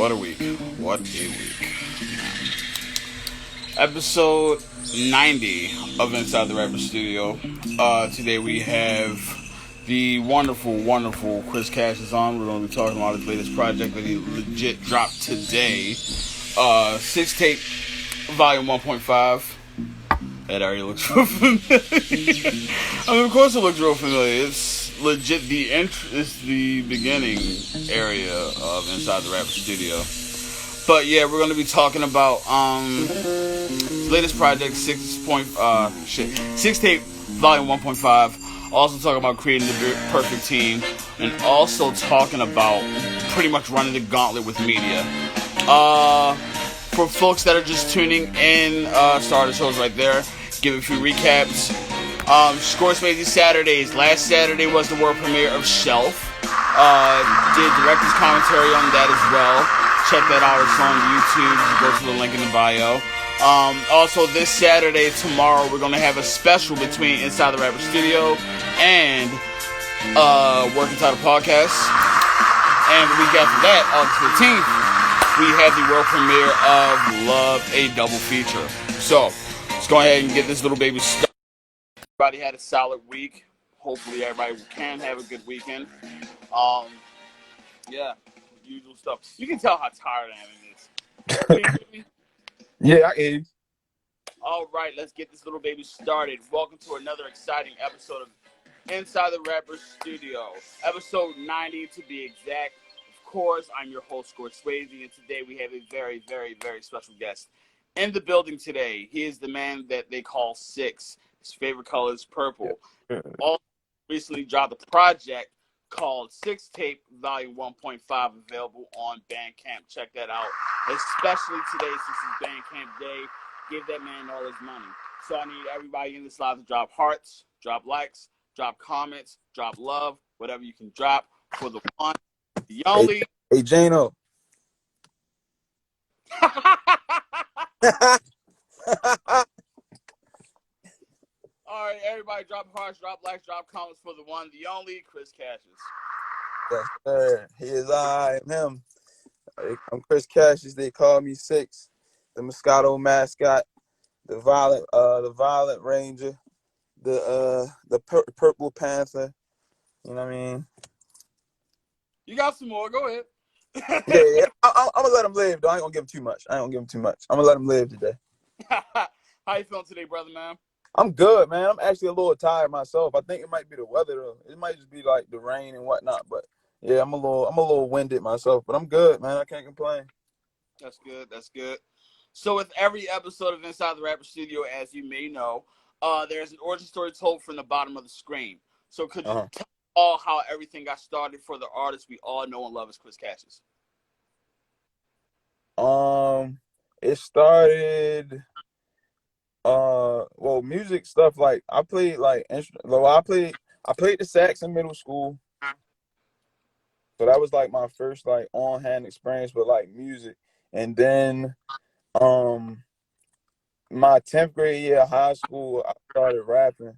What a week. What a week. Episode 90 of Inside the Rapper Studio. Today we have the wonderful Chris Cassius on. We're going to be talking about his latest project that he legit dropped today. Six tape, volume 1.5. That already looks real familiar. I mean, of course it looks real familiar. It's legit it's the beginning area of Inside the Rapper Studio. But yeah, we're gonna be talking about his latest project, six tape, volume 1.5. Also talking about creating the perfect team, and also talking about pretty much running the gauntlet with media. For folks that are just tuning in, start the shows right there. Give a few recaps. Scorespace Saturdays. Last Saturday was the world premiere of Shelf. Did director's commentary on that as well. Check that out. It's on YouTube. Go to the link in the bio. Also, this Saturday, tomorrow, we're going to have a special between Inside the Rapper Studio and Working Title Podcast. And the week after that, August 15th, we have the world premiere of Love, a double feature. So, let's go ahead and get this little baby started. Everybody had a solid week. Hopefully everybody can have a good weekend. Yeah, usual stuff. You can tell how tired I am in this. Can you hear me? Yeah, I hear you. All right, let's get this little baby started. Welcome to another exciting episode of Inside the Rapper Studio. Episode 90 to be exact. Of course, I'm your host, Swayze, and today we have a very, very, very special guest in the building today. He is the man that they call Six. His favorite color is purple. Yeah. Also recently dropped a project called Six Tape Volume 1.5, available on Bandcamp. Check that out. Especially today, since it's Bandcamp Day. Give that man all his money. So I need everybody in this live to drop hearts, drop likes, drop comments, drop love, whatever you can drop for the one, the only. Hey Jano. All right, everybody drop hearts, drop likes, drop comments for the one, the only, Chris Cassius. Yes, sir. He is I am him. I'm Chris Cassius. They call me Six, the Moscato mascot, the Violet Ranger, the Purple Panther. You know what I mean? You got some more. Go ahead. Yeah. I'm gonna let him live though. I ain't gonna give him too much. I'm gonna let him live today. How you feeling today, brother, man? I'm good, man. I'm actually a little tired myself. I think it might be the weather though. It might just be like the rain and whatnot. But yeah, I'm a little winded myself. But I'm good, man. I can't complain. That's good. That's good. So with every episode of Inside the Rapper Studio, as you may know, there's an origin story told from the bottom of the screen. So could you tell all how everything got started for the artist we all know and love as Chris Cassius? It started. Well, music stuff like I played like instrument. Well, I played the sax in middle school, so that was like my first like on hand experience with like music. And then, my 10th grade year of high school, I started rapping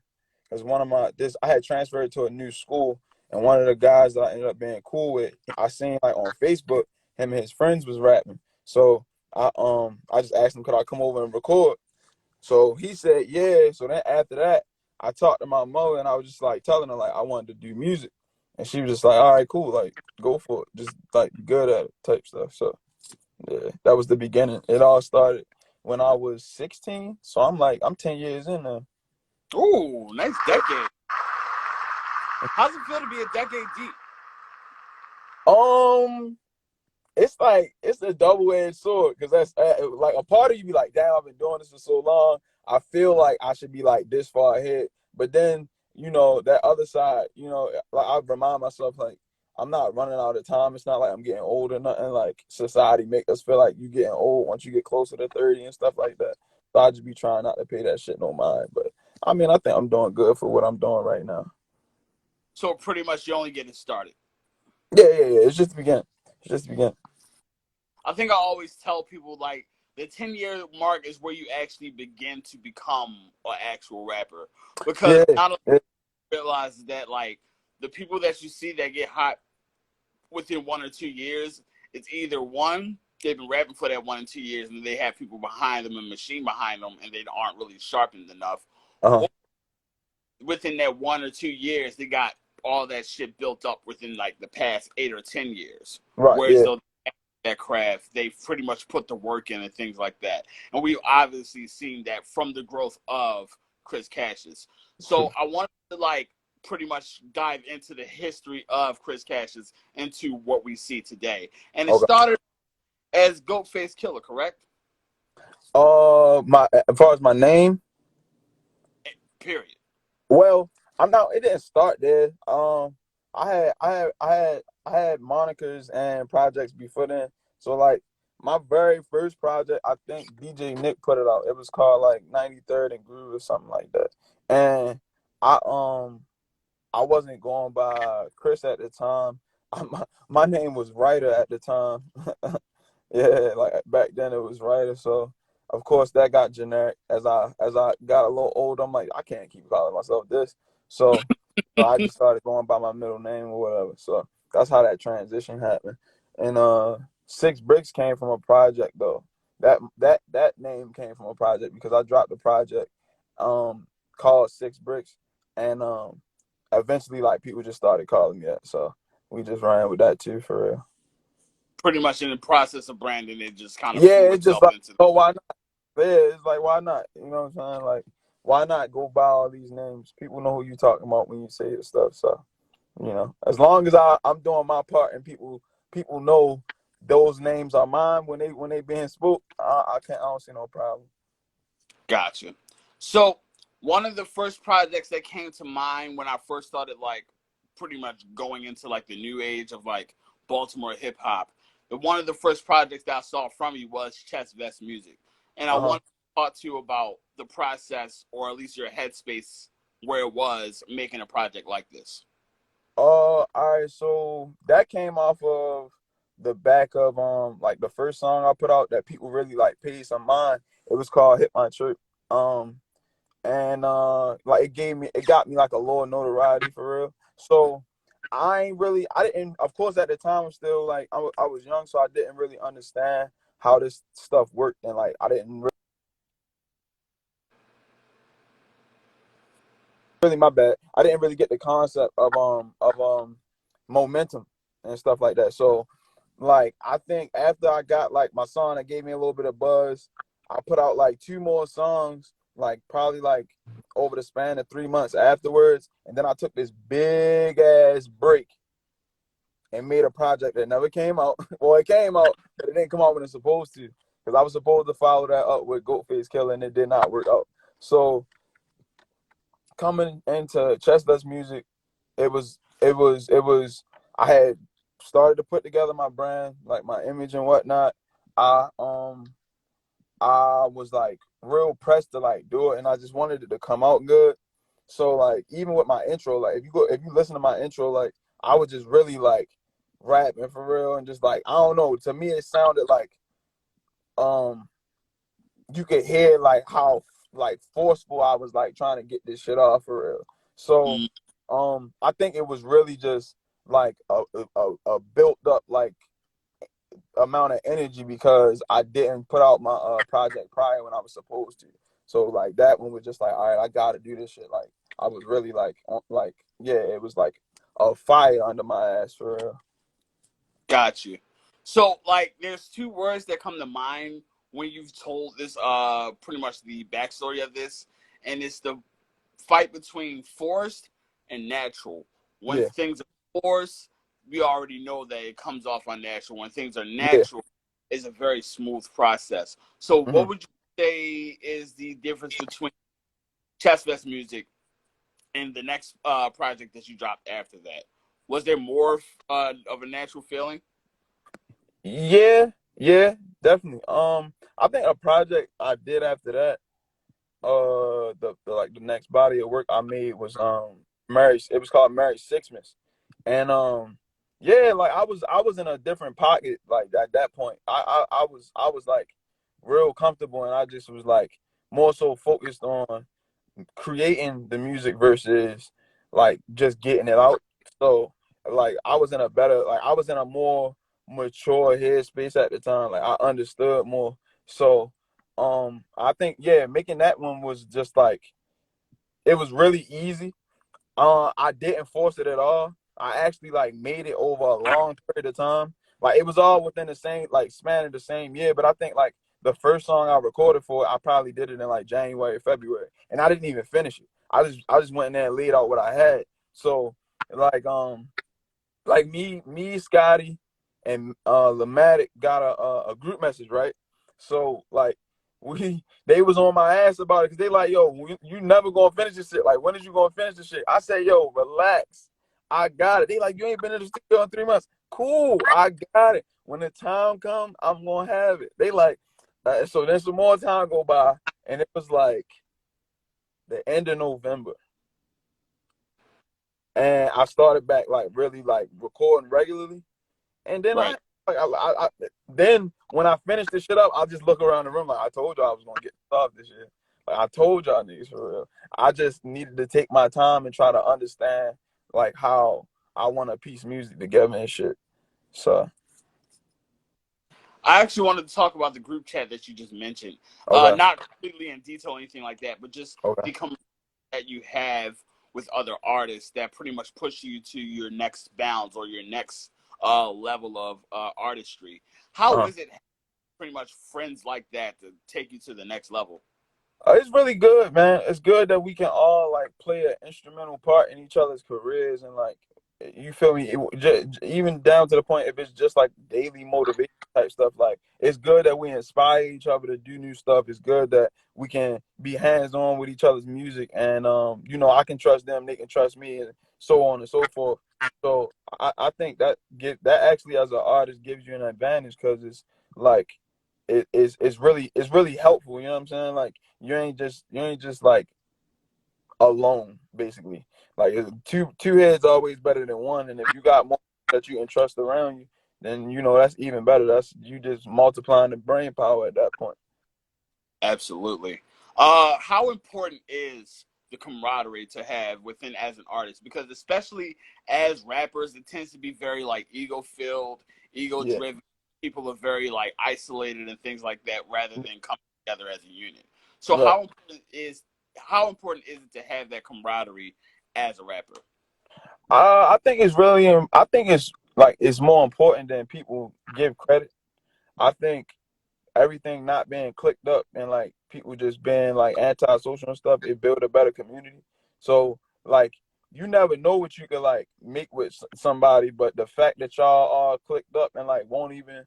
because I had transferred to a new school, and one of the guys that I ended up being cool with, I seen like on Facebook, him and his friends was rapping. So I just asked him, could I come over and record? So he said, yeah. So then after that, I talked to my mother and I was just like telling her like I wanted to do music. And she was just like, all right, cool. Like, go for it. Just like be good at it type stuff. So yeah, that was the beginning. It all started when I was 16. So I'm 10 years in now. Ooh, nice decade. How's it feel to be a decade deep? It's a double-edged sword because that's like a part of you be like, damn, I've been doing this for so long. I feel like I should be like this far ahead. But then, that other side, like I remind myself like I'm not running out of time. It's not like I'm getting old or nothing. Like society make us feel like you getting old once you get closer to 30 and stuff like that. So I just be trying not to pay that shit no mind. But I mean, I think I'm doing good for what I'm doing right now. So pretty much you're only getting started. Yeah. It's just the beginning. I think I always tell people like the 10-year mark is where you actually begin to become an actual rapper, because not only realize that like the people that you see that get hot within 1 or 2 years it's either one, they've been rapping for that 1 and 2 years, and they have people behind them and machine behind them, and they aren't really sharpened enough. Uh-huh. Or within that 1 or 2 years, they got all that shit built up within like the past 8 or 10 years. Right. Whereas Yeah. though that craft, they've pretty much put the work in and things like that. And we've obviously seen that from the growth of Chris Cassius. So I wanted to like pretty much dive into the history of Chris Cassius into what we see today. And it Okay. started as Goatface Killer, correct? My as far as my name, Period. well, I'm not. It didn't start there. I had monikers and projects before then. So like my very first project, I think DJ Nick put it out. It was called like 93rd and Groove or something like that. And I I wasn't going by Chris at the time. My name was Ryder at the time. Yeah, like back then it was Ryder. So of course that got generic. As I got a little older, I'm like, I can't keep calling myself this. So I just started going by my middle name or whatever. So that's how that transition happened. And Six Bricks came from a project though. That name came from a project because I dropped a project called Six Bricks, and eventually like people just started calling me that. So we just ran with that too for real. Pretty much in the process of branding, it just kind of Yeah, flew it's just itself like, into oh, the. why not? Yeah, it's like, why not? You know what I'm saying? Like, why not go by all these names? People know who you talking about when you say this stuff. So, as long as I'm doing my part and people know those names are mine when they being spoke, I don't see no problem. Gotcha. So one of the first projects that came to mind when I first started like pretty much going into like the new age of like Baltimore hip hop, the one of the first projects that I saw from you was Chest Vest Music. And I Uh huh. want to talk to you about the process or at least your headspace where it was making a project like this. All right. So that came off of the back of like the first song I put out that people really like paid some mind. It was called Hit My Trip. Um, and like it got me like a little notoriety for real. So I didn't, of course at the time I'm still like I was young, so I didn't really understand how this stuff worked, and like I didn't really, my bad, I didn't really get the concept of momentum and stuff like that. So like I think after I got like my song that gave me a little bit of buzz, I put out like two more songs, like probably like over the span of 3 months afterwards, and then I took this big ass break and made a project that never came out. Well, it came out, but it didn't come out when it's supposed to, because I was supposed to follow that up with Goatface Killer, and it did not work out. So coming into Chestless Music, it was I had started to put together my brand, like my image and whatnot. I was like real pressed to like do it, and I just wanted it to come out good. So like even with my intro, like if you listen to my intro, like I was just really like rapping for real, and just like I don't know, to me it sounded like um you could hear like how like forceful I was like trying to get this shit off for real. So Mm, I think it was really just like a built up like amount of energy because I didn't put out my project prior when I was supposed to. So like that one was just like, all right, I gotta do this shit. Like I was really like yeah, it was like a fire under my ass for real. got you. So like there's two words that come to mind when you've told this pretty much the backstory of this, and it's the fight between forced and natural. When Yeah, things are forced, we already know that it comes off unnatural. When things are yeah. natural, it's a very smooth process. So, what Hmm. would you say is the difference between Chest Vest Music and the next project that you dropped after that? Was there more of a natural feeling? Yeah, yeah, definitely. I think a project I did after that, the like the next body of work I made was Mary. It was called Mary Sixmas, and yeah, like I was in a different pocket like at that point. I was like real comfortable, and I just was like more so focused on creating the music versus like just getting it out. So like I was in a better, like I was in a more mature headspace at the time. Like I understood more. So I think yeah, making that one was just like it was really easy. I didn't force it at all. I actually like made it over a long period of time. Like it was all within the same like span of the same year. But I think like the first song I recorded for it, I probably did it in like January, February, and I didn't even finish it. I just went in there and laid out what I had. So like me, Scotty, and Lamatic got a group message, right? So like they was on my ass about it because they like, yo, you never gonna finish this shit. Like, when is you gonna finish this shit? I say, yo, relax, I got it. They like, you ain't been in the studio in 3 months. Cool, I got it. When the time comes, I'm gonna have it. They like, so then some more time go by, and it was like the end of November, and I started back like really like recording regularly. And then Right. then when I finish this shit up, I'll just look around the room like I told y'all I was gonna get stuff this year. Like I told y'all niggas for real. I just needed to take my time and try to understand like how I want to piece music together and shit. So I actually wanted to talk about the group chat that you just mentioned. okay, Not completely in detail or anything like that, but just okay, the that you have with other artists that pretty much push you to your next bounds or your next level of artistry. How uh-huh. is it pretty much friends like that to take you to the next level? It's really good, man. It's good that we can all like play an instrumental part in each other's careers and like you feel me. Even down to the point if it's just like daily motivation type stuff. Like it's good that we inspire each other to do new stuff. It's good that we can be hands on with each other's music, and I can trust them, they can trust me, and so on and so forth. So I think that actually as an artist gives you an advantage because it's like it's really helpful. You know what I'm saying? Like you ain't just like alone basically. Like two heads always better than one, and if you got more that you can trust around you, then that's even better. That's you just multiplying the brain power at that point. Absolutely. How important is the camaraderie to have within as an artist? Because especially as rappers, it tends to be very like ego filled, ego Yeah. driven. People are very like isolated and things like that, rather than coming together as a unit. So Right. how important is it to have that camaraderie as a rapper? I think it's like it's more important than people give credit. I think everything not being clicked up and like people just being like anti-social and stuff, it build a better community. So like you never know what you could like make with somebody, but the fact that y'all are clicked up and like won't even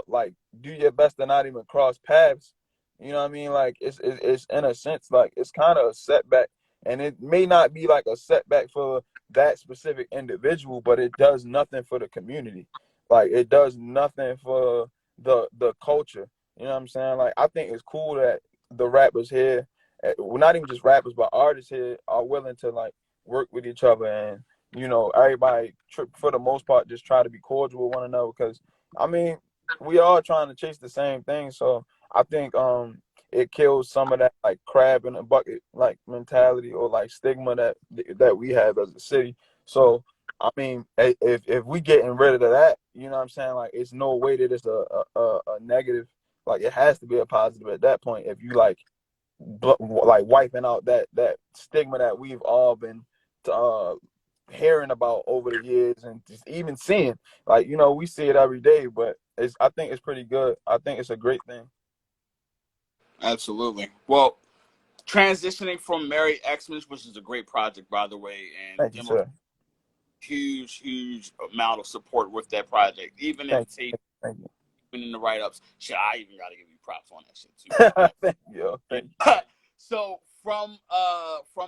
like do your best to not even cross paths, you know what I mean? Like it's in a sense like it's kind of a setback, and it may not be like a setback for that specific individual, but it does nothing for the community. Like it does nothing for the culture. You know what I'm saying? Like I think it's cool that the rappers here, well, not even just rappers, but artists here are willing to like work with each other, and everybody for the most part just try to be cordial with one another because I mean we all trying to chase the same thing. So I think it kills some of that like crab in a bucket like mentality or like stigma that we have as a city. So I mean, if we getting rid of that, you know what I'm saying? Like, it's no way that it's a negative. Like, it has to be a positive at that point. If you like wiping out that stigma that we've all been uh hearing about over the years and just even seeing, like we see it every day. But I think it's pretty good. I think it's a great thing. Absolutely. Well, transitioning from Merry Xmas, which is a great project by the way, and Thank you, Demo sir. huge amount of support with that project. Even in the Thank tape, thank you. even in the write ups, shit, I even got to give you props on that shit too, bro. Thank you. Yo. Thank you. So from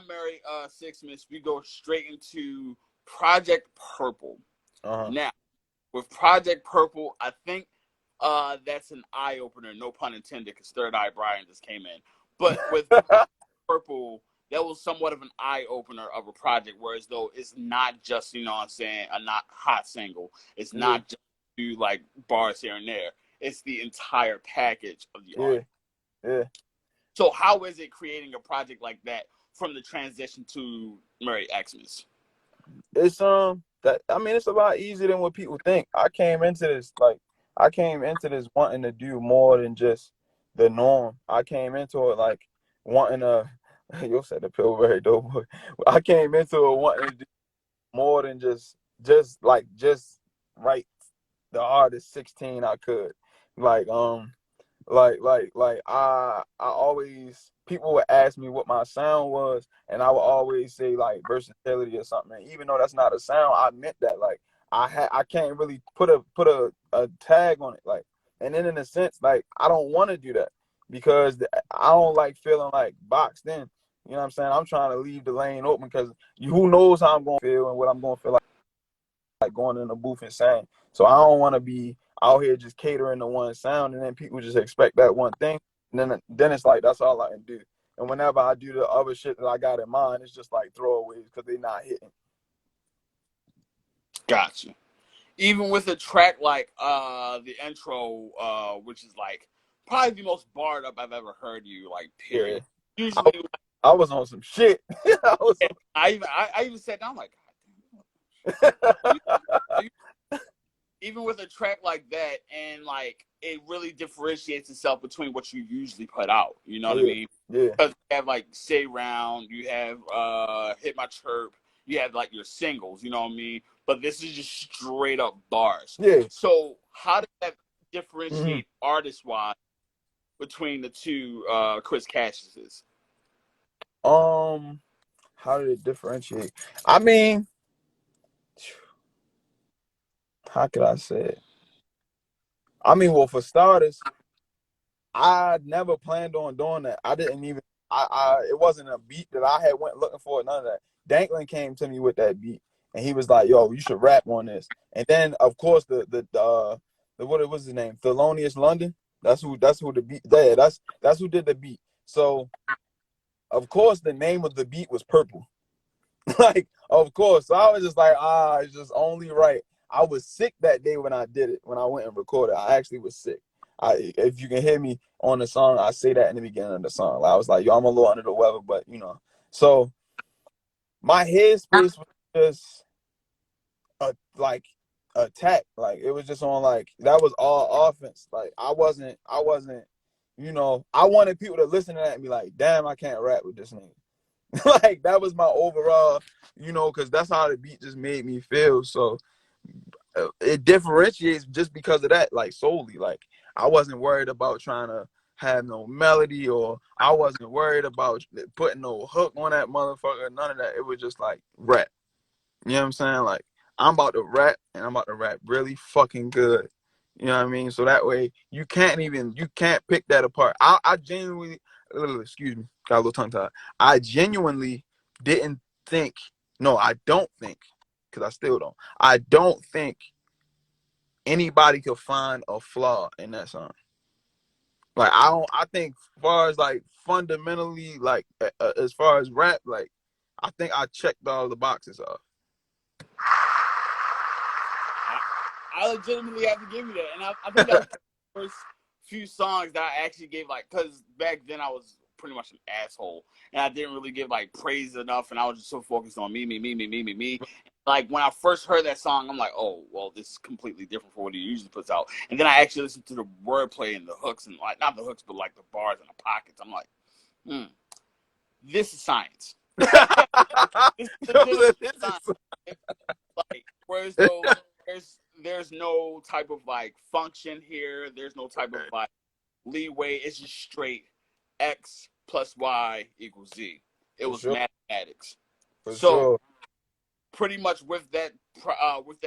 Merry Sixmas, we go straight into Project Purple. Uh Now with Project Purple, I think that's an eye opener, no pun intended, because Third Eye Brian just came in. But with huh. Purple, that was somewhat of an eye opener of a project, whereas though it's not just, you know what I'm saying, a not hot single. It's Yeah. not just do like bars here and there. It's the entire package of the art. Yeah. Yeah. So how is it creating a project like that from the transition to Merry Xmas? It's that, I mean, it's a lot easier than what people think. I came into this wanting to do more than just the norm. I came into it like wanting to. You said the Pillsbury Doughboy. I came into it wanting to do more than just write the hardest 16 I could. Like I always, people would ask me what my sound was, and I would always say like versatility or something. And even though that's not a sound, I meant that. Like I can't really put a tag on it. Like, and then in a sense, like I don't want to do that because I don't like feeling like boxed in. You know what I'm saying? I'm trying to leave the lane open because who knows how I'm going to feel and what I'm going to feel like going in the booth and saying. So I don't want to be out here just catering to one sound and then people just expect that one thing. And then it's like that's all I can do. And whenever I do the other shit that I got in mind, it's just like throwaways because they're not hitting. Gotcha. Even with a track like the intro, which is like probably the most barred up I've ever heard you, like, Yeah. period. Usually, I was on some shit. I even said, I'm like, even with a track like that, and like it really differentiates itself between what you usually put out. You know what I Yeah. mean? Yeah. Because you have like Stay Round, you have Hit My Chirp, you have like your singles. You know what I mean? But this is just straight up bars. Yeah. So how does that Mm-hmm. differentiate artist wise between the two Chris Cassiuses? How did it differentiate? I mean, how could I say it? I mean, well, for starters, I never planned on doing that. I didn't even. It wasn't a beat that I had went looking for. None of that. Danklin came to me with that beat, and he was like, "Yo, you should rap on this." And then, of course, the what was his name? Thelonious London. That's who the beat. Yeah, that's who did the beat. So, of course, the name of the beat was Purple. Like, of course. So I was just like, it's just only right. I was sick that day when I did it, when I went and recorded. I actually was sick. If you can hear me on the song, I say that in the beginning of the song. I was like, yo, I'm a little under the weather, but you know. So my headspace was just like attack. Like it was just on like that was all offense. Like I wasn't, I wanted people to listen to that and be like, damn, I can't rap with this nigga. Like that was my overall, because that's how the beat just made me feel. So it differentiates just because of that, like solely. Like I wasn't worried about trying to have no melody, or I wasn't worried about putting no hook on that motherfucker. None of that. It was just like rap. You know what I'm saying? Like I'm about to rap, and I'm about to rap really fucking good. You know what I mean? So that way you can't pick that apart. I genuinely, excuse me, got a little tongue tied. I genuinely didn't think. No, I don't think, because I still don't. I don't think anybody could find a flaw in that song. Like I don't. I think as far as like fundamentally, like as far as rap, like I think I checked all the boxes off. I legitimately have to give you that, and I think that was the first few songs that I actually gave, like, because back then I was pretty much an asshole, and I didn't really give like praise enough, and I was just so focused on me. Like when I first heard that song, I'm like, oh, well, this is completely different from what he usually puts out. And then I actually listened to the wordplay and the hooks, and like not the hooks, but like the bars and the pockets. I'm like, this is science. This is legitimate science. Like, there's no type of like function here. There's no type of like leeway. It's just straight X plus Y equals Z. It For was sure. mathematics. For So sure. pretty much with that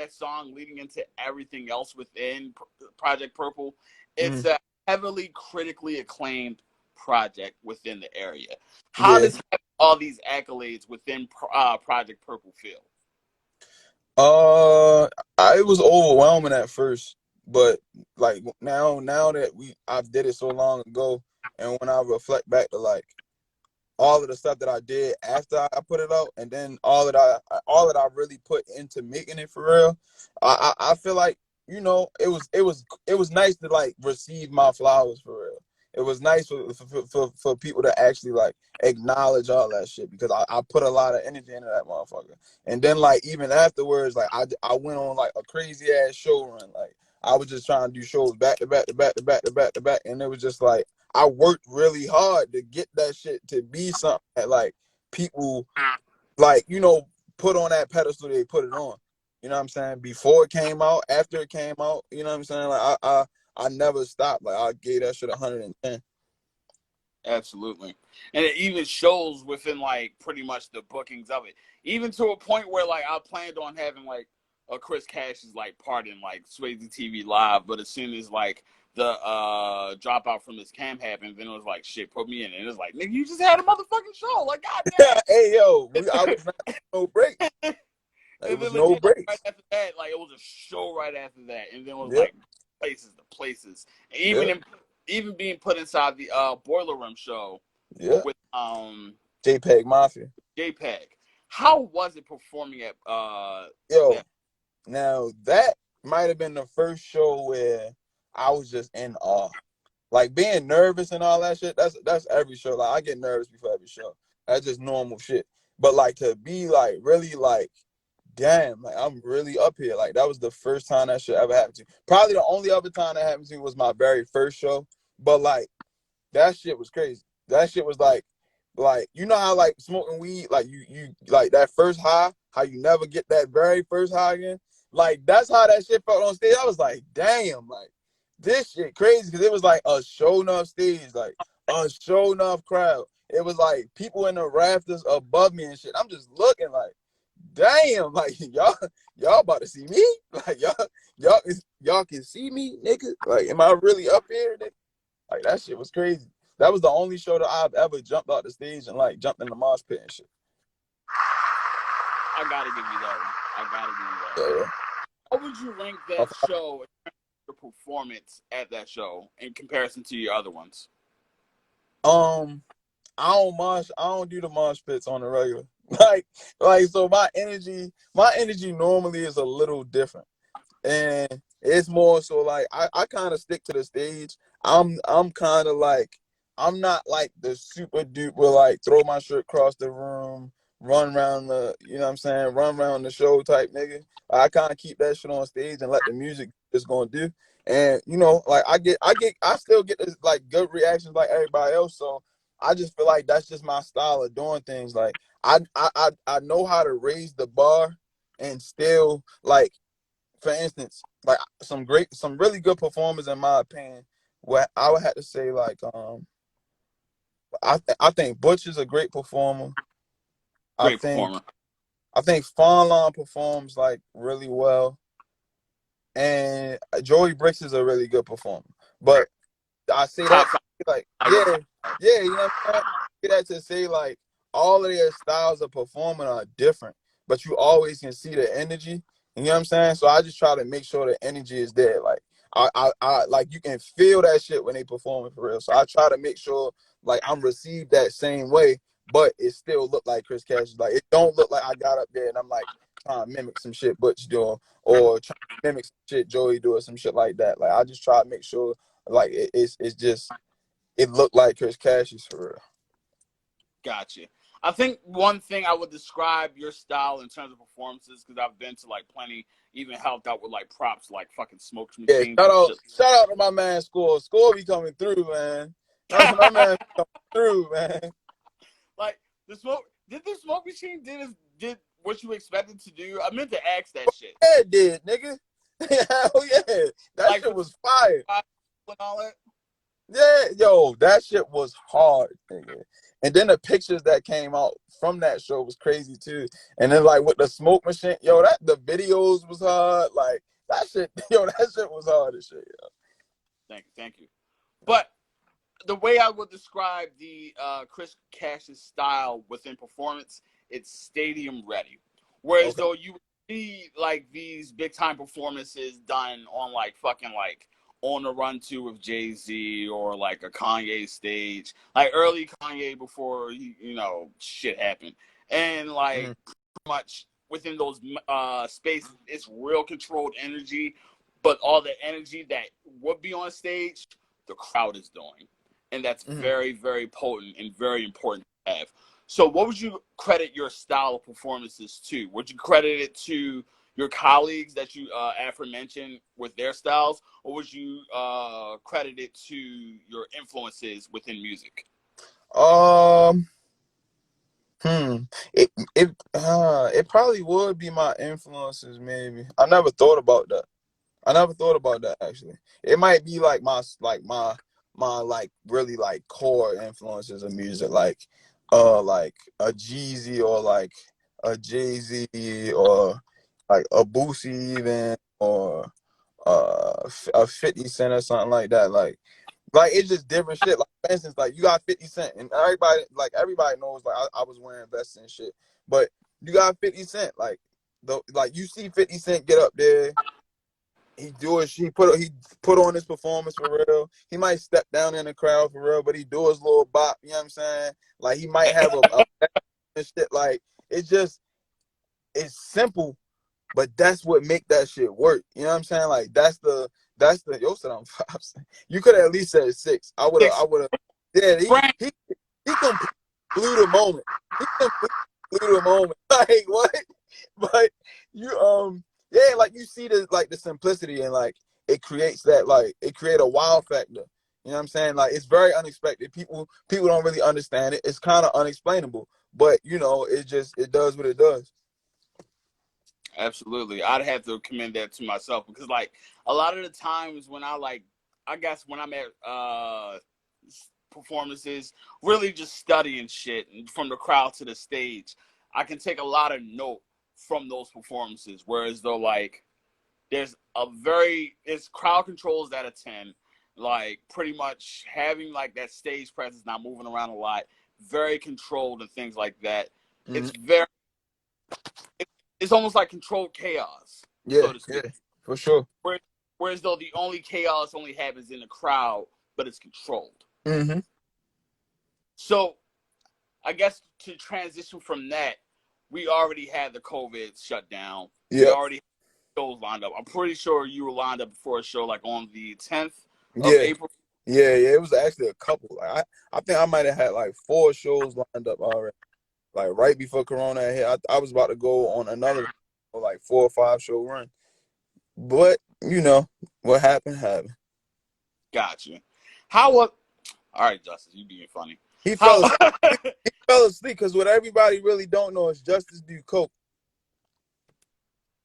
song leading into everything else within Project Purple, it's a heavily critically acclaimed project within the area. How Yeah. does all these accolades within Project Purple feel? It was overwhelming at first, but like now that I did it so long ago, and when I reflect back to like all of the stuff that I did after I put it out, and then all that I really put into making it for real, I feel like it was nice to like receive my flowers for real. it was nice for people to actually like acknowledge all that shit because I put a lot of energy into that motherfucker. And then like even afterwards, like I went on like a crazy ass show run. Like I was just trying to do shows back to back to back to back to back to back, and it was just like I worked really hard to get that shit to be something that like people like, you know, put on that pedestal they put it on. You know what I'm saying? Before it came out, after it came out, you know what I'm saying? Like I never stopped. Like I gave that shit 110. Absolutely. And it even shows within like pretty much the bookings of it. Even to a point where like I planned on having like a Chris Cassius like part in like Swayze TV Live, but as soon as like the dropout from this camp happened, then it was like shit, put me in. And it was like, nigga, you just had a motherfucking show. Like, goddamn. Hey yo, I was not no break. It And was then no legit, like, breaks. right after that, like it was a show right after that, and then it was Yep. like places, and Yep. even being put inside the Boiler Room show Yep. with JPEG Mafia. JPEG. How was it performing at Yo, that? now that might have been the first show where I was just in awe. Like being nervous and all that shit, that's every show. Like I get nervous before every show. That's just normal shit. But like to be like really like, damn, like I'm really up here. Like that was the first time that shit ever happened to me. Probably the only other time that happened to me was my very first show. But like that shit was crazy. That shit was like you know how like smoking weed, like you like that first high, how you never get that very first high again. Like that's how that shit felt on stage. I was like, damn, like this shit crazy because it was like a show enough stage, like a show enough crowd. It was like people in the rafters above me and shit. I'm just looking like, damn, like y'all about to see me? Like y'all can see me, nigga? Like, am I really up here, nigga? Like that shit was crazy. That was the only show that I've ever jumped out the stage and like jumped in the mosh pit and shit. I gotta give you that one. I gotta give you that one. Yeah. How would you rank that show, your performance at that show, in comparison to your other ones? I don't do the mosh pits on the regular. So my energy normally is a little different. And it's more so like I kind of stick to the stage. I'm kind of like I'm not like the super duper like throw my shirt across the room, run around the you know what I'm saying, run around the show type nigga. I kind of keep that shit on stage and let the music just gonna do. And you know, like I still get this like good reactions like everybody else. So I just feel like that's just my style of doing things. Like I know how to raise the bar and still like for instance, like some really good performers in my opinion. What I would have to say, like, I think Butch is a great performer. I Great think performer. I think Fonlon performs like really well, and Joey Bricks is a really good performer. But I say that like yeah, you know what I'm saying? I say that to say like all of their styles of performing are different, but you always can see the energy. You know what I'm saying? So I just try to make sure the energy is there. Like I like you can feel that shit when they performing for real. So I try to make sure like I'm received that same way, but it still look like Chris Cassius. Like it don't look like I got up there and I'm like trying to mimic some shit Butch doing or trying to mimic some shit Joey do or some shit like that. Like I just try to make sure like it's just it looked like Chris Cassius for real. Gotcha. I think one thing I would describe your style in terms of performances, because I've been to like plenty, even helped out with like props, like fucking smoke Yeah, machines and shit. shout out to my man Score. Score be coming through, man. My man coming through, man. Like the smoke machine did what you expected to do? I meant to ask that shit. Yeah, it did, nigga. Hell yeah. That Like shit was fire. and all that. Yeah, yo, that shit was hard, nigga. And then the pictures that came out from that show was crazy too. And then like with the smoke machine, yo, that the videos was hard. Like that shit, yo, that shit was hard as shit, yo. Thank you. But the way I would describe the Chris Cassius style within performance, it's stadium ready. Whereas Okay. though you see like these big time performances done on like fucking like On the Run 2 with Jay-Z or like a Kanye stage, like early Kanye before you know shit happened, and like Mm-hmm. much within those spaces, it's real controlled energy, but all the energy that would be on stage, the crowd is doing. and that's Mm-hmm. very, very potent and very important to have. So, what would you credit your style of performances to? Would you credit it to your colleagues that you aforementioned with their styles, or would you credit it to your influences within music? Um, hmm. It probably would be my influences, maybe. I never thought about that. I never thought about that actually. It might be like my like really like core influences of music, like a Jeezy or like a Jay-Z or like a Boosie even or a 50 Cent or something like that. Like it's just different shit. Like for instance, like you got 50 Cent and everybody knows like I was wearing vests and shit. But you got 50 Cent, like you see 50 Cent get up there, he put on his performance for real. He might step down in the crowd for real, but he do his little bop, you know what I'm saying? Like he might have a and shit. Like it's simple, but that's what make that shit work. You know what I'm saying? Like that's the yo said I'm 5. You could have at least said 6. I Six. would have. Yeah, Frank, he completely blew the moment. He completely blew the moment. Like what? But you yeah, like you see the simplicity and like it create a wow factor. You know what I'm saying? Like it's very unexpected. People don't really understand it. It's kind of unexplainable, but it does what it does. absolutely. I'd have to commend that to myself because, like, a lot of the times when I guess when I'm at performances, really just studying shit from the crowd to the stage, I can take a lot of note from those performances. Whereas though, like, it's crowd controls at a 10, like pretty much having like that stage presence, not moving around a lot, very controlled and things like that. Mhm. It's very it's almost like controlled chaos, Yeah, so to speak. yeah, for sure. Whereas though the only chaos only happens in the crowd, but it's controlled. Hmm. So I guess to transition from that, we already had the COVID shutdown. We Yep. already had shows lined up. I'm pretty sure you were lined up for a show like on the 10th of Yeah. April. Yeah. It was actually a couple. I think I might have had like 4 shows lined up already. Like right before Corona hit, I was about to go on another like 4 or 5 show run. But what happened happened. Gotcha. How was? All right, Justice, you being funny. He How? fell asleep. He fell asleep because what everybody really don't know is Justice do coke.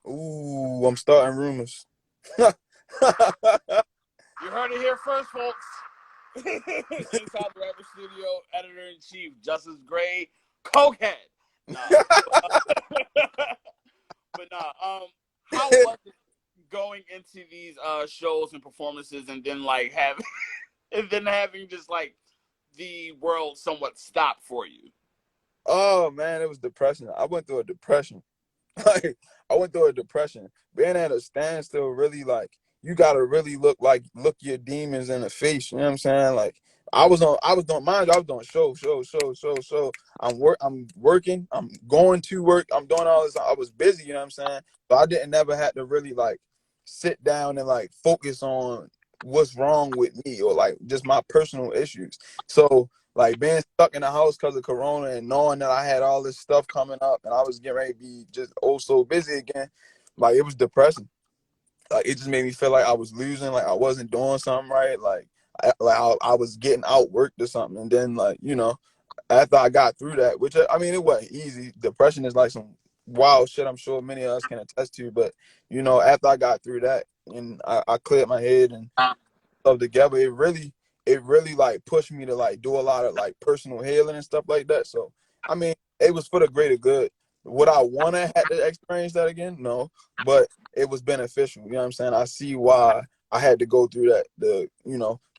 Ooh, I'm starting rumors. You heard it here first, folks. Inside the Rapper Studio, editor in chief Justice Gray, cokehead. Nah, but nah. How was it going into these shows and performances, and then like having and then having just like the world somewhat stop for you? Oh man, it was depressing. I went through a depression. Like I went through a depression. Being at a standstill really like you gotta really look your demons in the face. You know what I'm saying? Like I was doing mind you, I was doing show. I'm working, I'm going to work, I'm doing all this. I was busy, you know what I'm saying? So I didn't never have to really like sit down and like focus on what's wrong with me or like just my personal issues. So like being stuck in the house because of Corona and knowing that I had all this stuff coming up and I was getting ready to be just oh so busy again, like it was depressing. Like it just made me feel like I was losing, like I wasn't doing something right, like I was getting outworked or something. And then after I got through that, which I mean it wasn't easy. Depression is like some wild shit. I'm sure many of us can attest to. But after I got through that and I cleared my head and stuff together, it really like pushed me to like do a lot of like personal healing and stuff like that. So I mean, it was for the greater good. Would I want to have to experience that again? No, but it was beneficial. You know what I'm saying? I see why I had to go through that to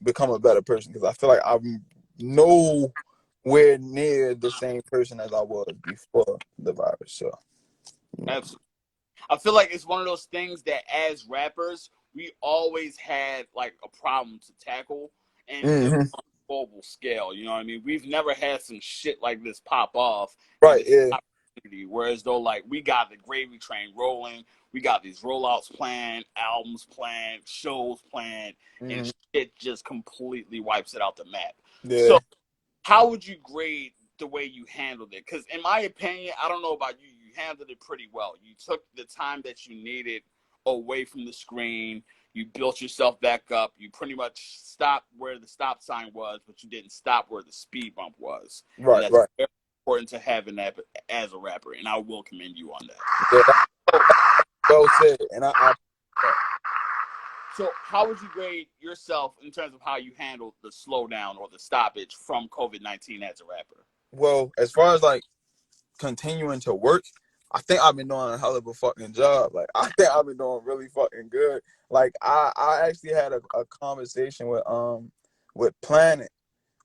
become a better person because I feel like I'm nowhere near the same person as I was before the virus. So Absolutely. I feel like it's one of those things that as rappers, we always had like a problem to tackle, and it was hmm on a global scale. You know what I mean? We've never had some shit like this pop off in right, this yeah, opportunity. Whereas though, like we got the gravy train rolling, we got these rollouts planned, albums planned, shows planned, and hmm shit just completely wipes it out the map. Yeah. So how would you grade the way you handled it? Because in my opinion, I don't know about you, you handled it pretty well. You took the time that you needed away from the screen. You built yourself back up. You pretty much stopped where the stop sign was, but you didn't stop where the speed bump was. And Right, that's right. very important to having that as a rapper. And I will commend you on that. Yeah, that's well said. And I So, how would you grade yourself in terms of how you handled the slowdown or the stoppage from COVID-19 as a rapper? well, as far as like continuing to work, I think I've been doing a hell of a fucking job. Like I think I've been doing really fucking good. Like I actually had a conversation with Planet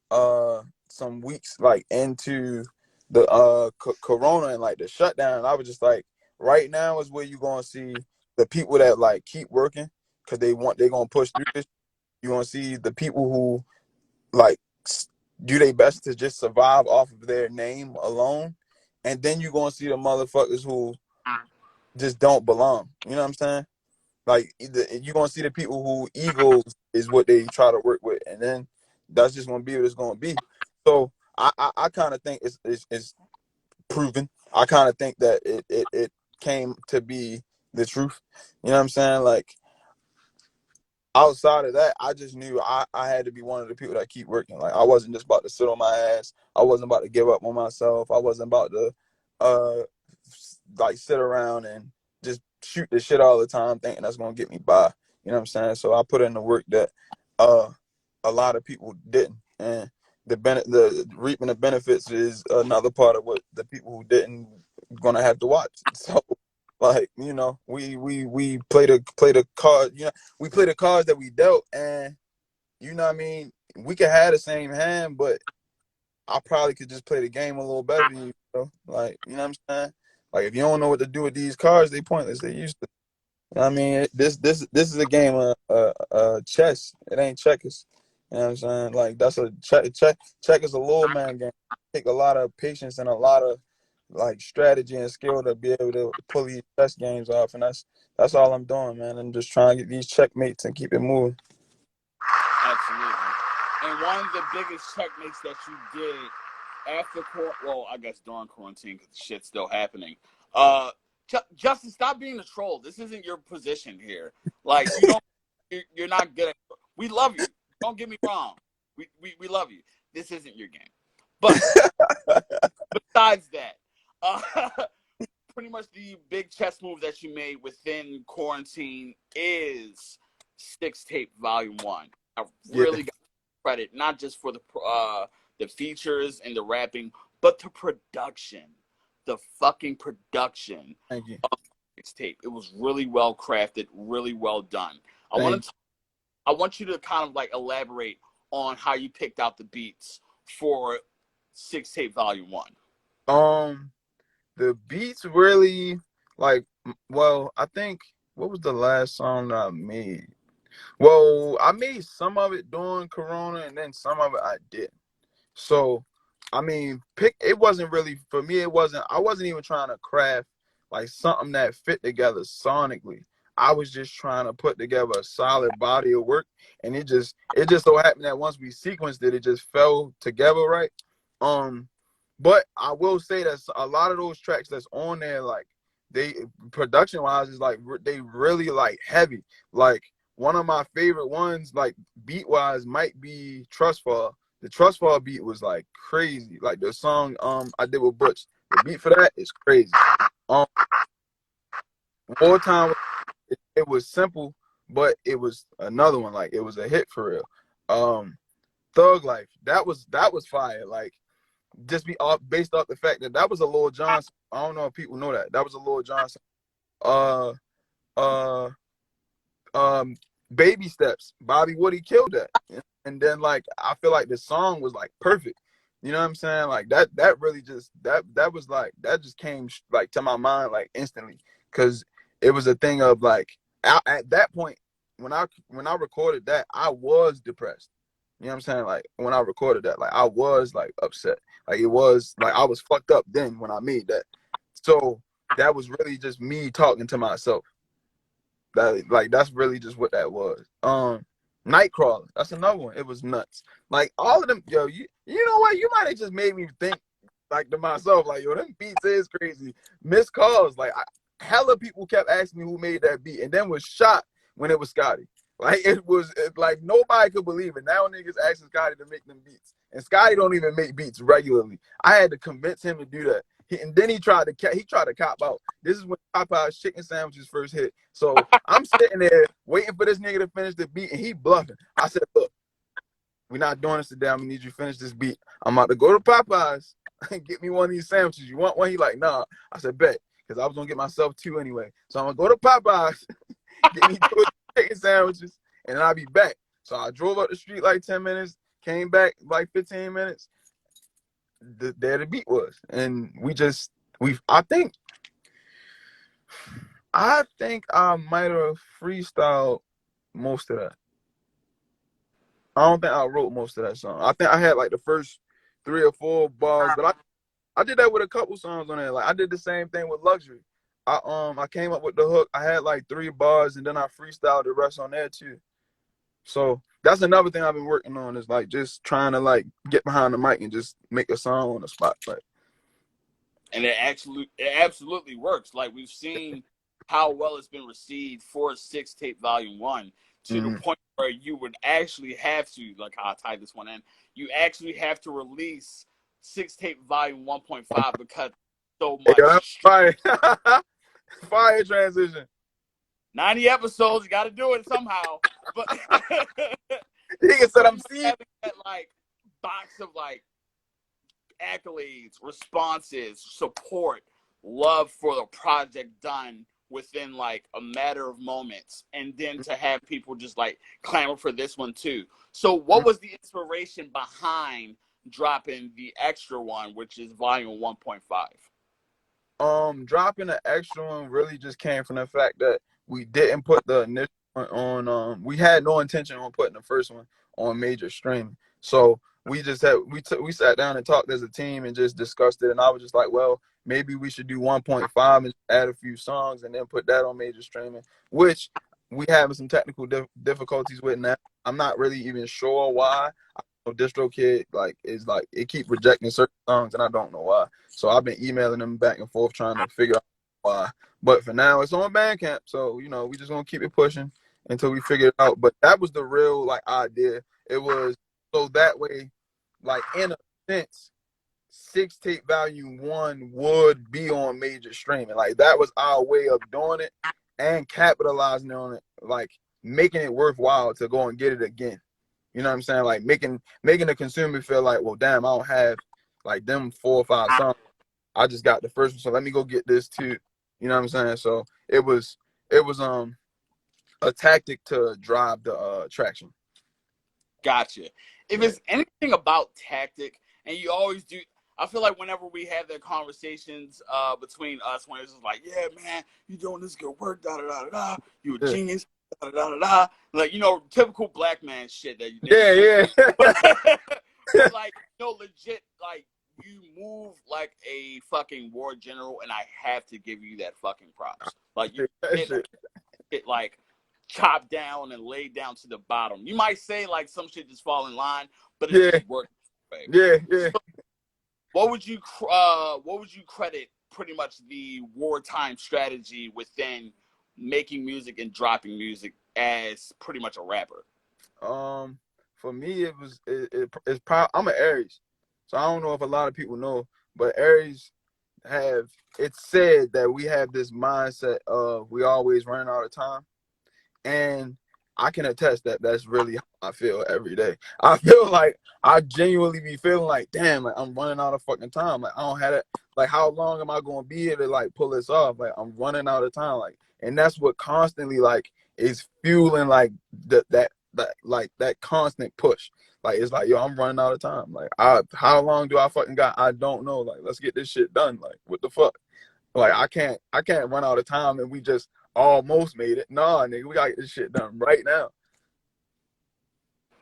some weeks like into the corona and like the shutdown. And I was just like, right now is where you're gonna see the people that like keep working because they're gonna push through this. You're gonna see the people who like do their best to just survive off of their name alone, and then you're gonna see the motherfuckers who just don't belong. You know what I'm saying? Like you're gonna see the people who egos is what they try to work with, and then that's just gonna be what it's gonna be. So I kind of think it's proven. I kind of think that it came to be the truth. You know what I'm saying? Like outside of that, I just knew I had to be one of the people that keep working. Like I wasn't just about to sit on my ass. I wasn't about to give up on myself. I wasn't about to uh like sit around and just shoot the shit all the time thinking that's gonna get me by. You know what I'm saying? So I put in the work that uh a lot of people didn't. And the reaping the benefits is another part of what the people who didn't gonna have to watch. So like, you know, we play the card, you know, we play the cards that we dealt, and you know what I mean, we could have the same hand, but I probably could just play the game a little better than you, bro. Like, you know what I'm saying? Like if you don't know what to do with these cards, they pointless. They used to. I mean, this is a game of chess. It ain't checkers. You know what I'm saying? Like that's a check is a little man game. Take a lot of patience and a lot of like strategy and skill to be able to pull these chess games off, and that's all I'm doing, man. I'm just trying to get these checkmates and keep it moving. Absolutely. And one of the biggest checkmates that you did after well, I guess during quarantine because the shit's still happening. Justin, stop being a troll. This isn't your position here. Like you don't, you're not good at. We love you. Don't get me wrong. We love you. This isn't your game. But besides that, pretty much the big chess move that you made within quarantine is Six Tape Volume 1. I Yeah, really got credit, not just for the features and the rapping, but the production. The fucking production thank you, of Six Tape. It was really well crafted, really well done. thank I want you to kind of like elaborate on how you picked out the beats for Six Tape Volume 1. you. The beats really like. Well, I think what was the last song that I made? Well, I made some of it during Corona, and then some of it I didn't. So, I mean, pick. It wasn't really for me. It wasn't. I wasn't even trying to craft like something that fit together sonically. I was just trying to put together a solid body of work, and it just so happened that once we sequenced it, it just fell together right. Um, but I will say that a lot of those tracks that's on there, like they production wise, is like they really like heavy. Like one of my favorite ones, like beat wise, might be Trust Fall. The Trust Fall beat was like crazy. Like the song I did with Butch, the beat for that is crazy. Um, Wartime, it was simple, but it was another one. Like it was a hit for real. Thug Life, that was fire. Like just be off based off the fact that that was a Lil Johnson. I don't know if people know that. That was a Lil Johnson. Uh uh um Baby Steps. Bobby Woody killed that. And then like I feel like the song was like perfect. You know what I'm saying? Like that really just that was like that just came like to my mind like instantly cuz it was a thing of like at that point when I recorded that I was depressed. You know what I'm saying? Like when I recorded that like I was like upset. Like it was like I was fucked up then when I made that. So that was really just me talking to myself. That like that's really just what that was. Nightcrawler. That's another one. It was nuts. Like all of them, yo, you know what? You might have just made me think like to myself, like, yo, them beats is crazy. Missed calls. Like hella people kept asking me who made that beat and then was shocked when it was Scotty. Like like nobody could believe it. Now niggas asking Scotty to make them beats. And Scotty don't even make beats regularly. I had to convince him to do that. And then he tried to cop out. This is when Popeye's chicken sandwiches first hit. So I'm sitting there waiting for this nigga to finish the beat, and he bluffing. I said, look, we're not doing this today. I'm gonna need you to finish this beat. I'm about to go to Popeye's and get me one of these sandwiches. You want one? He like, nah. I said, bet, because I was gonna get myself two anyway. So I'm gonna go to Popeye's, get me two chicken sandwiches, and then I'll be back. So I drove up the street like 10 minutes, came back like 15 minutes. There the beat was, and I think I might have freestyled most of that. I don't think I wrote most of that song. I think I had like the first 3 or 4 bars, but I did that with a couple songs on there. Like I did the same thing with Luxury. I came up with the hook. I had like 3 bars, and then I freestyled the rest on there too. So that's another thing I've been working on is like just trying to like get behind the mic and just make a song on the spot. Like, and it absolutely works. Like we've seen how well it's been received for 6-tape volume 1 to the point where you would actually have to, like how I tied this one in, you actually have to release 6-tape volume 1.5 because so much fire. Fire transition. 90 episodes, you got to do it somehow. But he said, "I'm seeing that like box of like accolades, responses, support, love for the project done within like a matter of moments, and then to have people just like clamor for this one too." So, what was the inspiration behind dropping the extra one, which is volume 1.5? Dropping the extra one really just came from the fact that we didn't put the initial one on. We had no intention on putting the first one on major streaming. So we just we sat down and talked as a team and just discussed it. And I was just like, well, maybe we should do 1.5 and add a few songs and then put that on major streaming, which we having some difficulties with now. I'm not really even sure why. DistroKid is like it keep rejecting certain songs and I don't know why. So I've been emailing them back and forth trying to figure out why. But for now it's on Bandcamp, so we just gonna keep it pushing until we figure it out. But that was the real like idea. It was so that way, like in a sense, 6-tape volume 1 would be on major streaming. Like that was our way of doing it and capitalizing on it, like making it worthwhile to go and get it again. You know what I'm saying? Like making the consumer feel like, well, damn, I don't have like them 4 or 5 songs. I just got the first one, so let me go get this too. You know what I'm saying? So it was a tactic to drive the traction. Gotcha. If it's anything about tactic, and you always do, I feel like whenever we have the conversations between us, when it's just like, yeah, man, you doing this good work, da da da da, you a genius, da da da da, like typical black man shit that you. Yeah. But like, legit, like you move like a fucking war general, and I have to give you that fucking props. Like you it like chopped down and laid down to the bottom. You might say like some shit just fall in line, but it just worked. Yeah. So, what would you credit pretty much the wartime strategy within making music and dropping music as pretty much a rapper? For me, it's probably, I'm an Aries, so I don't know if a lot of people know, but Aries it's said that we have this mindset of we always running out of time, and I can attest that that's really how I feel every day. I feel like I genuinely be feeling like, damn, like I'm running out of fucking time. Like I don't have it. Like how long am I going to be here to like pull this off? Like I'm running out of time. Like, and that's what constantly like is fueling like that constant push. Like it's like, yo, I'm running out of time. Like how long do I fucking got? I don't know. Like let's get this shit done. Like what the fuck? Like I can't run out of time and we just almost made it. Nah, nigga, we gotta get this shit done right now.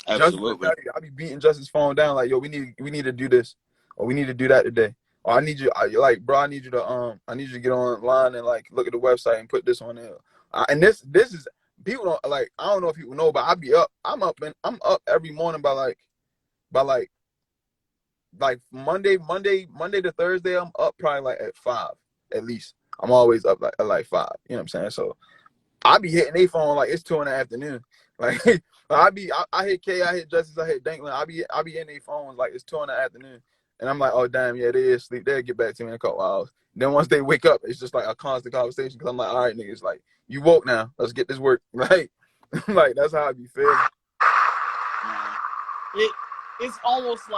Absolutely. I be beating Justice's phone down like, yo, we need to do this, or we need to do that today. Or I need you, bro, I need you to get online and like look at the website and put this on there. And this is people don't like. I don't know if people know, but I be up. I'm up every morning by Monday to Thursday. I'm up probably like at 5 at least. I'm always up like at like 5. You know what I'm saying? So I be hitting their phone like it's 2 in the afternoon. Like I hit K, I hit Justice, I hit Danklin. I be in their phones like it's 2 in the afternoon, and I'm like, oh damn, yeah, they is asleep. They'll get back to me in a couple hours. Then once they wake up, it's just like a constant conversation because I'm like, all right, niggas, like you woke now. Let's get this work. Like, like that's how I be feeling. It's almost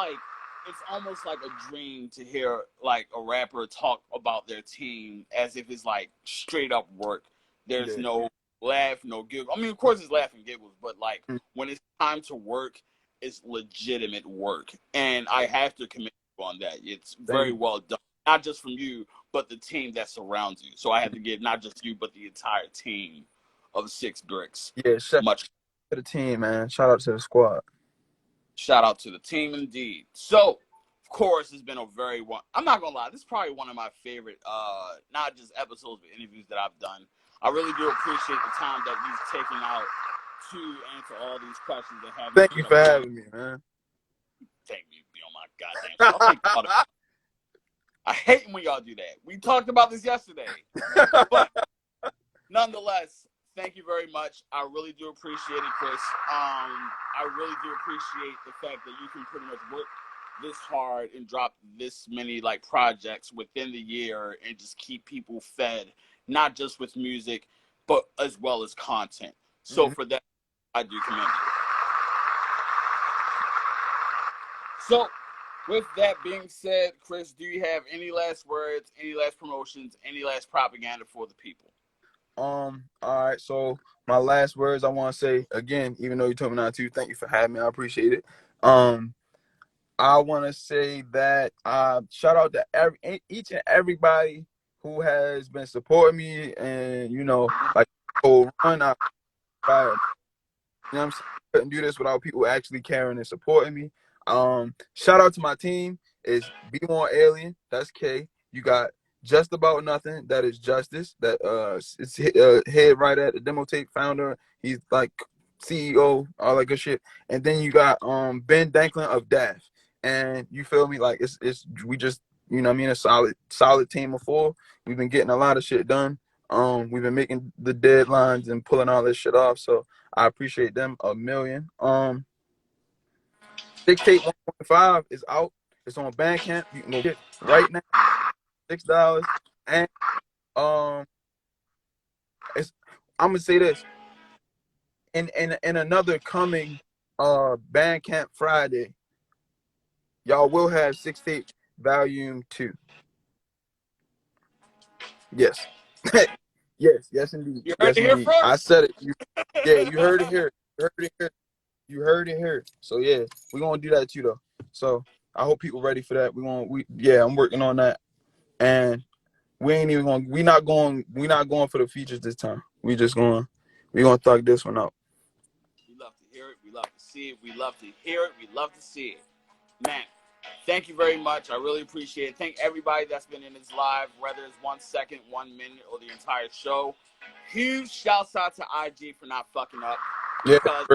like a dream to hear like a rapper talk about their team as if it's like straight up work. There's no laugh, no giggle. I mean, of course, it's laugh and giggles, but like when it's time to work, it's legitimate work, and I have to commend you on that. It's very well done, not just from you, but the team that surrounds you. So I have to give not just you, but the entire team of 6 Bricks. Yeah, shout out to the team, man. Shout out to the squad. Shout out to the team, indeed. So, of course, it's been a very one. I'm not gonna lie, this is probably one of my favorite, not just episodes, but interviews that I've done. I really do appreciate the time that you've taken out to answer all these questions and have. Thank you for having me, man. Thank me, be on my goddamn show. I hate when y'all do that. We talked about this yesterday, but nonetheless. Thank you very much. I really do appreciate it, Chris. I really do appreciate the fact that you can pretty much work this hard and drop this many like projects within the year and just keep people fed, not just with music, but as well as content. So for that, I do commend you. So with that being said, Chris, do you have any last words, any last promotions, any last propaganda for the people? All right, so my last words I want to say again, even though you told me not to, thank you for having me. I appreciate it. I want to say that shout out to each and everybody who has been supporting me, and like whole run. You know what I'm saying? I couldn't do this without people actually caring and supporting me. Shout out to my team. It's B1 Alien. That's K. You got Just About Nothing. That is Justice. That it's head right at the demo tape founder. He's like CEO, all that good shit. And then you got Ben Danklin of DAF. And you feel me? Like it's we just a solid team of 4. We've been getting a lot of shit done. We've been making the deadlines and pulling all this shit off. So I appreciate them a million. 6tape 1.5 is out. It's on Bandcamp. You can go get it right now. $6. And I'm gonna say this. In another coming Bandcamp Friday, y'all will have 6tape Volume 2. Yes. yes indeed. You heard it here first. I said it. You heard it here. You heard it here. So yeah, we're gonna do that too though. So I hope people ready for that. I'm working on that. And we're not going for the features this time. We're gonna thug this one out. We love to hear it. We love to see it. We love to hear it. We love to see it. Man, thank you very much. I really appreciate it. Thank everybody that's been in this live, whether it's 1 second, 1 minute, or the entire show. Huge shouts out to IG for not fucking up. Because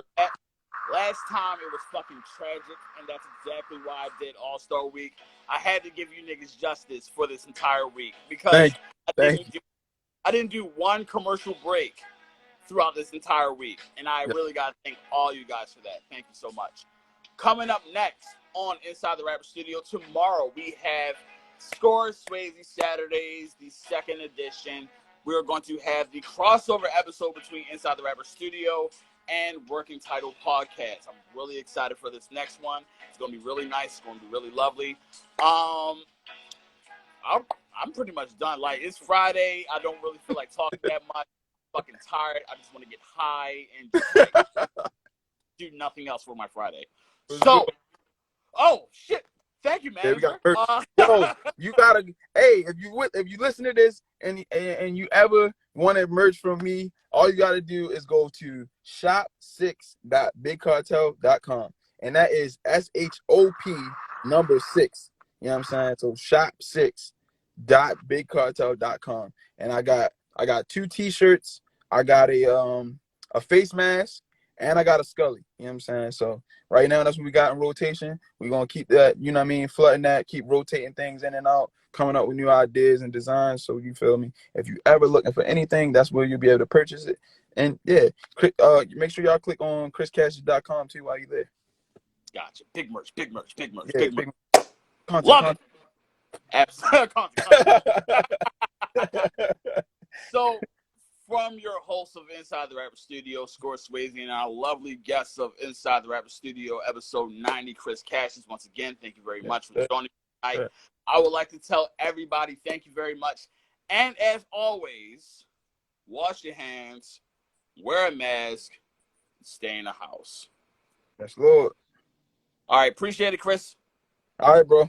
last time it was fucking tragic, and that's exactly why I did All-Star Week. I had to give you niggas justice for this entire week because I didn't do one commercial break throughout this entire week, and I really got to thank all you guys for that. Thank you so much. Coming up next on Inside the Rapper Studio tomorrow, we have Score Swayze Saturdays, the 2nd edition. We're going to have the crossover episode between Inside the Rapper Studio and Working Title Podcast. I'm really excited for this next one. It's going to be really nice. It's going to be really lovely. I'm pretty much done. Like, it's Friday. I don't really feel like talking that much. I'm fucking tired. I just want to get high and just like, do nothing else for my Friday. So, oh shit! Thank you, man. Yo, you gotta. Hey, if you listen to this and you ever want to merch from me, all you gotta do is go to shop6.bigcartel.com, and that is SHOP number 6. You know what I'm saying? So shop6.bigcartel.com, and I got 2 t-shirts. I got a a face mask, and I got a Scully. You know what I'm saying? So right now, that's what we got in rotation. We're gonna keep that, you know what I mean, flooding that, keep rotating things in and out, coming up with new ideas and designs. So you feel me? If you ever looking for anything, that's where you'll be able to purchase it. And yeah, make sure y'all click on chriscassius.com too while you're there. Gotcha. Big merch, big merch, big merch, Yeah, big merch. big content, Love it. content. Absolutely. Content. So, from your host of Inside the Rapper Studio, Score Swayze, and our lovely guests of Inside the Rapper Studio, episode 90, Chris Cassius. Once again, thank you very much for joining me tonight. I would like to tell everybody thank you very much. And as always, wash your hands, wear a mask, and stay in the house. Yes, Lord. All right, appreciate it, Chris. All right, bro.